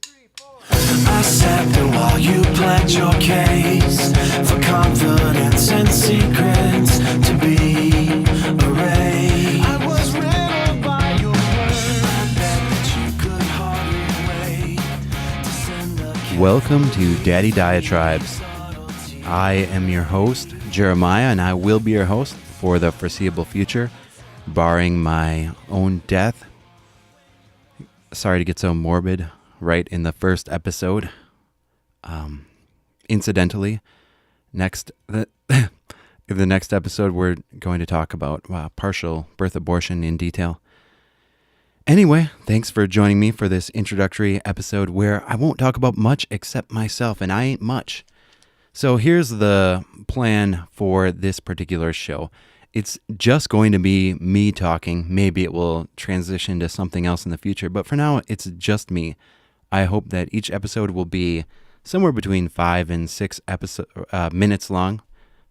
I sat there while you pled your case for confidence and secrets to be erased. I was riddled by your words. I bet that you could hardly wait to send a Welcome to Daddy Diatribes. I am your host, Jeremiah, and I will be your host for the foreseeable future, barring my own death. Sorry to get so morbid right in the first episode. Incidentally, the next episode we're going to talk about partial birth abortion in detail. Anyway, thanks for joining me for this introductory episode where I won't talk about much except myself, and I ain't much. So here's the plan for this particular show. It's just going to be me talking. Maybe it will transition to something else in the future, but for now, it's just me. I hope that each episode will be somewhere between 5 and 6 minutes long.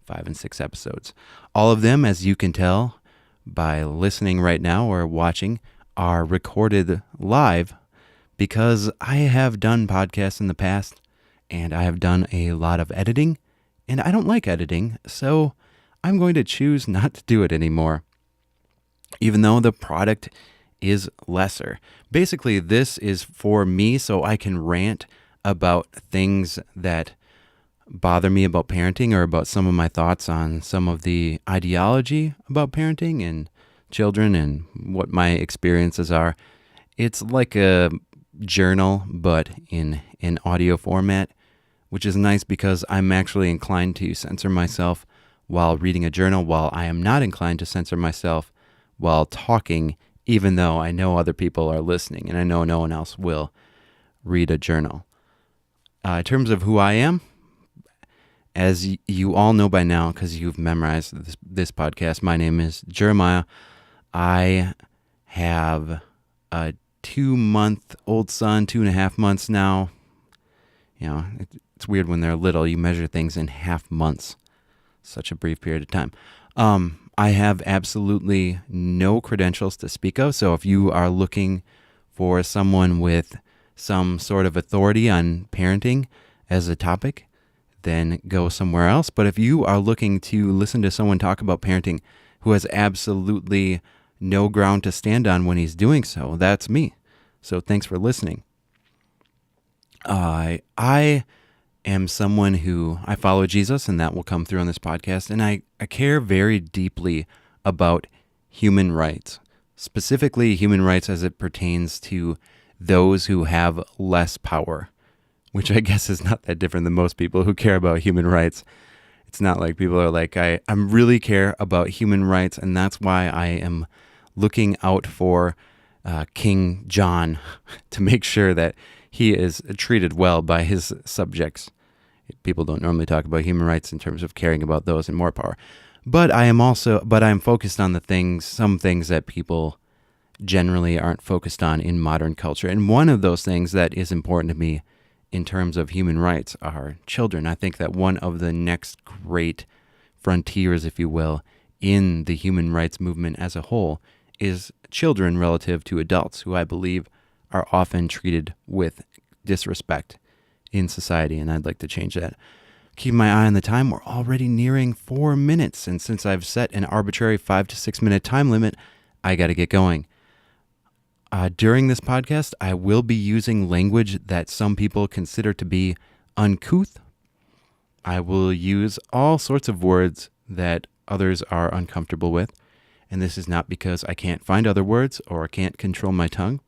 5 and 6 episodes. All of them, as you can tell by listening right now or watching, are recorded live because I have done podcasts in the past and I have done a lot of editing, and I don't like editing, so I'm going to choose not to do it anymore, even though the product is lesser. Basically, this is for me so I can rant about things that bother me about parenting or about some of my thoughts on some of the ideology about parenting and children and what my experiences are. It's like a journal, but in an audio format, which is nice because I'm actually inclined to censor myself while reading a journal, while I am not inclined to censor myself while talking, even though I know other people are listening and I know no one else will read a journal. In terms of who I am, as you all know by now, because you've memorized this podcast, my name is Jeremiah. I have a 2-month-old son, 2.5 months now. You know, it's weird when they're little. You measure things in half months. Such a brief period of time. I have absolutely no credentials to speak of. So if you are looking for someone with some sort of authority on parenting as a topic, then go somewhere else. But if you are looking to listen to someone talk about parenting who has absolutely no ground to stand on when he's doing so, that's me. So thanks for listening. I am someone who, I follow Jesus, and that will come through on this podcast, and I care very deeply about human rights, specifically human rights as it pertains to those who have less power, which I guess is not that different than most people who care about human rights. It's not like people are like, I really care about human rights, and that's why I am looking out for King John to make sure that he is treated well by his subjects. People don't normally talk about human rights in terms of caring about those in more power. But I am focused on some things that people generally aren't focused on in modern culture. And one of those things that is important to me in terms of human rights are children. I think that one of the next great frontiers, if you will, in the human rights movement as a whole is children relative to adults, who I believe are often treated with disrespect in society, and I'd like to change that. Keep my eye on the time. We're already nearing 4 minutes, and since I've set an arbitrary 5 to 6 minute time limit, I got to get going. During this podcast, I will be using language that some people consider to be uncouth. I will use all sorts of words that others are uncomfortable with, and this is not because I can't find other words or can't control my tongue,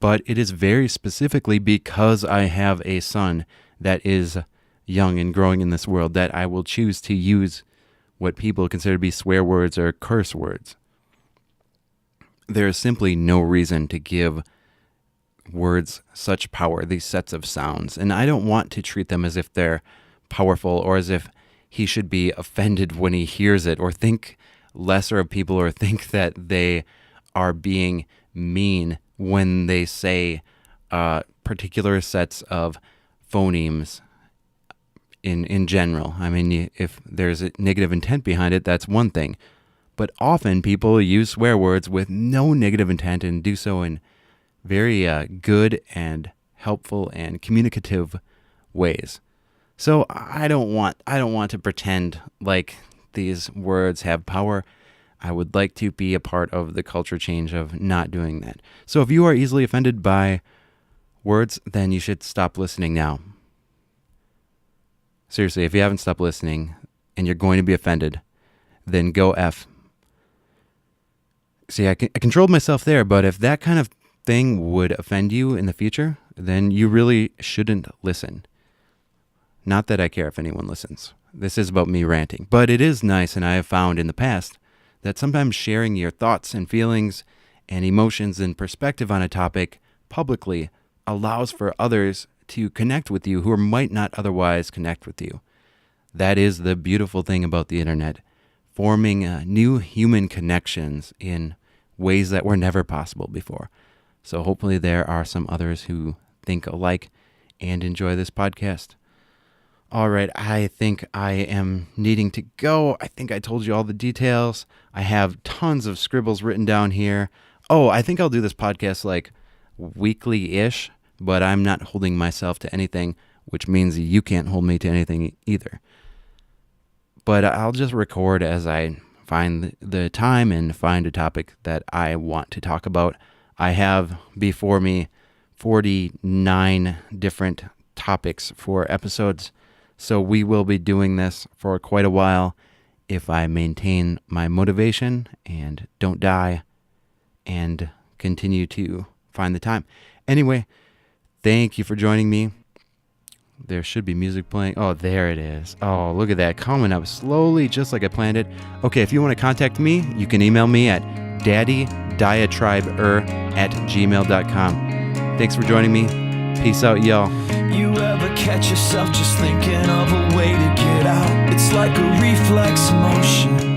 but it is very specifically because I have a son that is young and growing in this world that I will choose to use what people consider to be swear words or curse words. There is simply no reason to give words such power, these sets of sounds, and I don't want to treat them as if they're powerful or as if he should be offended when he hears it or think lesser of people or think that they are being mean when they say particular sets of phonemes in general. I mean, if there's a negative intent behind it, that's one thing. But often people use swear words with no negative intent and do so in very good and helpful and communicative ways. So I don't want to pretend like these words have power. I would like to be a part of the culture change of not doing that. So if you are easily offended by words, then you should stop listening now. Seriously, if you haven't stopped listening and you're going to be offended, then go F. See, I controlled myself there, but if that kind of thing would offend you in the future, then you really shouldn't listen. Not that I care if anyone listens. This is about me ranting. But it is nice, and I have found in the past, that sometimes sharing your thoughts and feelings and emotions and perspective on a topic publicly allows for others to connect with you who might not otherwise connect with you. That is the beautiful thing about the internet, forming new human connections in ways that were never possible before. So hopefully there are some others who think alike and enjoy this podcast. All right, I think I am needing to go. I think I told you all the details. I have tons of scribbles written down here. Oh, I think I'll do this podcast like weekly-ish, but I'm not holding myself to anything, which means you can't hold me to anything either. But I'll just record as I find the time and find a topic that I want to talk about. I have before me 49 different topics for episodes. So we will be doing this for quite a while if I maintain my motivation and don't die and continue to find the time. Anyway, thank you for joining me. There should be music playing. Oh, there it is. Oh, look at that. Coming up slowly, just like I planned it. Okay, if you want to contact me, you can email me at daddydiatriber@gmail.com. Thanks for joining me. Peace out, y'all. You ever catch yourself just thinking of a way to get out? It's like a reflex motion.